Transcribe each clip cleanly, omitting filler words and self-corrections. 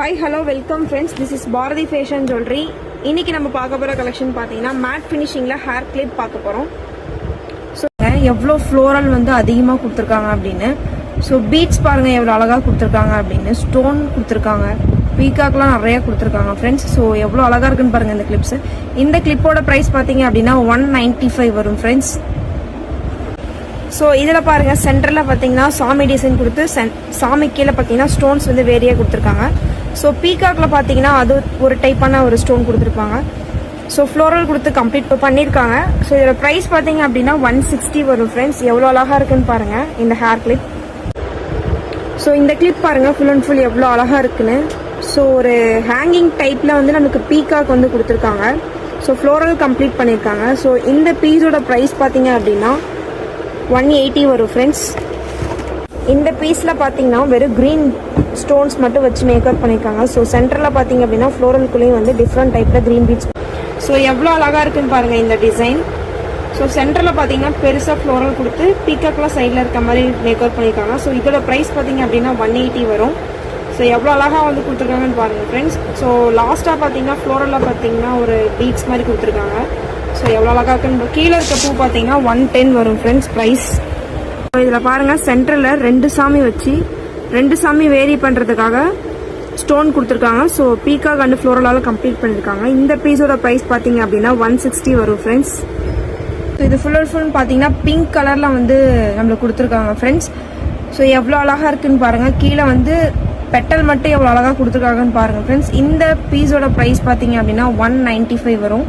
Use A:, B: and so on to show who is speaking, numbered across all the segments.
A: Hi hello welcome friends, this is Bharathi fashion jewellery. இன்னைக்கு நம்ம பார்க்க போகிற கலெக்ஷன் பார்த்தீங்கன்னா மேட் ஃபினிஷிங்கில் ஹேர் கிளிப் பார்க்க போகிறோம். ஸோ எவ்வளோ ஃப்ளோரல் வந்து அதிகமாக கொடுத்துருக்காங்க அப்படின்னு. ஸோ பீட்ஸ் பாருங்கள் எவ்வளோ அழகாக கொடுத்துருக்காங்க அப்படின்னு. ஸ்டோன் கொடுத்துருக்காங்க, பீகாக்லாம் நிறையா கொடுத்துருக்காங்க ஃப்ரெண்ட்ஸ். ஸோ எவ்வளோ அழகாக இருக்குன்னு பாருங்கள் இந்த கிளிப்ஸ். இந்த கிளிப்போட ப்ரைஸ் பார்த்தீங்க அப்படின்னா 195 வரும் ஃப்ரெண்ட்ஸ். ஸோ இதில் பாருங்கள் சென்டரில் பார்த்தீங்கன்னா சாமி டிசைன் கொடுத்து சாமி கீழே பார்த்தீங்கன்னா ஸ்டோன்ஸ் வந்து வேரியாக கொடுத்துருக்காங்க. ஸோ பீகாக்கில் பார்த்தீங்கன்னா அது ஒரு டைப்பான ஒரு ஸ்டோன் கொடுத்துருப்பாங்க. ஸோ ஃப்ளோரல் கொடுத்து கம்ப்ளீட் பண்ணியிருக்காங்க. ஸோ இதில் ப்ரைஸ் பார்த்தீங்க அப்படின்னா 160 வரும் ஃப்ரெண்ட்ஸ். எவ்வளோ அழகாக இருக்குன்னு பாருங்கள் இந்த ஹேர் கிளிப். ஸோ இந்த கிளிப் பாருங்கள் ஃபுல் அண்ட் ஃபுல் எவ்வளோ அழகாக இருக்குன்னு. ஸோ ஒரு ஹேங்கிங் டைப்பில் வந்து நமக்கு பீகாக் வந்து கொடுத்துருக்காங்க. ஸோ ஃப்ளோரல் கம்ப்ளீட் பண்ணியிருக்காங்க. ஸோ இந்த பீஸோட ப்ரைஸ் பார்த்தீங்க அப்படின்னா 180 வரும் ஃப்ரெண்ட்ஸ். இந்த பீஸில் பார்த்தீங்கன்னா வெறும் க்ரீன் ஸ்டோன்ஸ் மட்டும் வச்சு மேக்கப் பண்ணியிருக்காங்க. ஸோ சென்டரில் பார்த்தீங்க அப்படின்னா ஃப்ளோரலுக்குள்ளேயும் வந்து டிஃப்ரெண்ட் டைப்பில் க்ரீன் பீட்ஸ். ஸோ எவ்வளோ அழகாக இருக்குன்னு பாருங்கள் இந்த டிசைன். ஸோ சென்டரில் பார்த்தீங்கன்னா பெருசாக ஃப்ளோரல் கொடுத்து பீக்காக்லாம் சைடில் இருக்க மாதிரி மேக்கப் பண்ணியிருக்காங்க. ஸோ இதோட ப்ரைஸ் பார்த்தீங்க அப்படின்னா 180 வரும். ஸோ எவ்வளோ அழகாக வந்து கொடுத்துருக்காங்கன்னு பாருங்கள் ஃப்ரெண்ட்ஸ். ஸோ லாஸ்ட்டாக பார்த்தீங்கன்னா ஃப்ளோரலில் பார்த்தீங்கன்னா ஒரு பீட்ஸ் மாதிரி கொடுத்துருக்காங்க. ஸோ எவ்வளோ அழகாக இருக்குன்னு. கீழே இருக்க பூ பார்த்தீங்கன்னா 110 வரும் ஃப்ரெண்ட்ஸ் ப்ரைஸ். ஸோ இதில் பாருங்கள் சென்டரில் 2 சாமி வச்சு 2 சாமி வேரி பண்ணுறதுக்காக ஸ்டோன் கொடுத்துருக்காங்க. ஸோ பீகாக் அண்ட் ஃப்ளோரலால் கம்ப்ளீட் பண்ணியிருக்காங்க. இந்த பீஸோட ப்ரைஸ் பார்த்தீங்க அப்படின்னா 160 வரும் ஃப்ரெண்ட்ஸ். ஸோ இது ஃபுல் அண்ட் ஃபுல் பார்த்தீங்கன்னா பிங்க் கலரில் வந்து நம்மளுக்கு கொடுத்துருக்காங்க ஃப்ரெண்ட்ஸ். ஸோ எவ்வளோ அழகாக இருக்குன்னு பாருங்கள். கீழே வந்து பெட்டல் மட்டும் எவ்வளோ அழகாக கொடுத்துருக்காங்கன்னு பாருங்கள் ஃப்ரெண்ட்ஸ். இந்த பீஸோட ப்ரைஸ் பார்த்தீங்க அப்படின்னா 195 வரும்.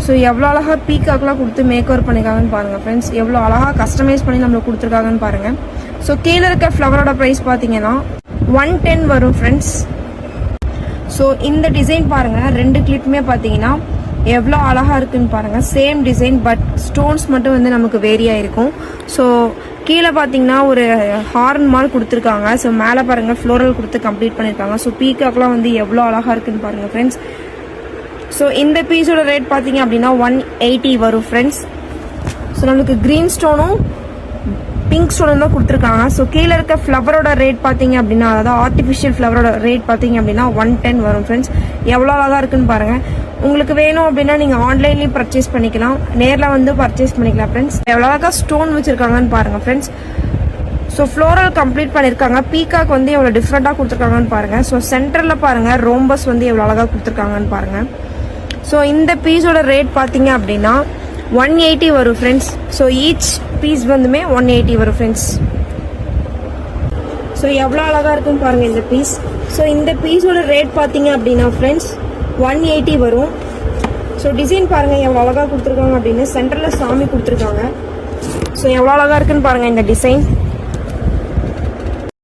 A: ஸோ எவ்வளோ அழகாக பீக்காக்லாம் கொடுத்து மேக் ஓவர் பண்ணியிருக்காங்கன்னு பாருங்கள் ஃப்ரெண்ட்ஸ். எவ்வளோ அழகாக கஸ்டமைஸ் பண்ணி நம்மளுக்கு கொடுத்துருக்காங்கன்னு பாருங்கள். ஸோ கீழே இருக்க ஃப்ளவரோட ப்ரைஸ் பார்த்தீங்கன்னா 110 வரும் ஃப்ரெண்ட்ஸ். ஸோ இந்த டிசைன் பாருங்கள், 2 கிளிப்புமே பார்த்தீங்கன்னா எவ்வளோ அழகாக இருக்குன்னு பாருங்கள். சேம் டிசைன் பட் ஸ்டோன்ஸ் மட்டும் வந்து நமக்கு வேரியாக இருக்கும். ஸோ கீழே பார்த்தீங்கன்னா ஒரு ஹார்ன் மாதிரி கொடுத்துருக்காங்க. ஸோ மேலே பாருங்கள் ஃப்ளோரல் கொடுத்து கம்ப்ளீட் பண்ணியிருக்காங்க. ஸோ பீக்காக்லாம் வந்து எவ்வளோ அழகாக இருக்குன்னு பாருங்கள் ஃப்ரெண்ட்ஸ். ஸோ இந்த பீஸோட ரேட் பார்த்தீங்க அப்படின்னா 180 வரும் ஃப்ரெண்ட்ஸ். ஸோ நம்மளுக்கு க்ரீன் ஸ்டோனும் பிங்க் ஸ்டோனும் தான் கொடுத்துருக்காங்க. ஸோ கீழே இருக்க ஃப்ளவரோட ரேட் பார்த்தீங்க அப்படின்னா, அதாவது ஆர்டிஃபிஷியல் ஃப்ளவரோட ரேட் பார்த்தீங்க அப்படின்னா 110 வரும் ஃப்ரெண்ட்ஸ். எவ்வளோ அழகாக இருக்குன்னு பாருங்கள். உங்களுக்கு வேணும் அப்படின்னா நீங்கள் ஆன்லைன்லேயும் பர்ச்சேஸ் பண்ணிக்கலாம், நேரில் வந்து பர்ச்சேஸ் பண்ணிக்கலாம் ஃப்ரெண்ட்ஸ். எவ்வளோ அழகாக ஸ்டோன் வச்சுருக்காங்கன்னு பாருங்கள் ஃப்ரெண்ட்ஸ். ஸோ ஃப்ளோரல் கம்ப்ளீட் பண்ணியிருக்காங்க. பீகாக் வந்து எவ்வளோ டிஃப்ரெண்ட்டாக கொடுத்துருக்காங்கன்னு பாருங்கள். ஸோ சென்டரில் பாருங்கள் ரோம்பஸ் வந்து எவ்வளோ அழகாக கொடுத்துருக்காங்கன்னு பாருங்கள். ஸோ இந்த பீஸோட ரேட் பார்த்தீங்க அப்படின்னா 180 வரும் ஃப்ரெண்ட்ஸ். ஸோ ஈச் பீஸ் வந்துமே 180 வரும் ஃப்ரெண்ட்ஸ். ஸோ எவ்வளோ அழகாக இருக்குன்னு பாருங்கள் இந்த பீஸ். ஸோ இந்த பீஸோட ரேட் பார்த்தீங்க அப்படின்னா ஃப்ரெண்ட்ஸ் 180 வரும். ஸோ டிசைன் பாருங்கள் எவ்வளோ அழகாக கொடுத்துருக்காங்க அப்படின்னு. சென்டரில் சாமி கொடுத்துருக்காங்க. ஸோ எவ்வளோ அழகாக இருக்குன்னு பாருங்கள் இந்த டிசைன்.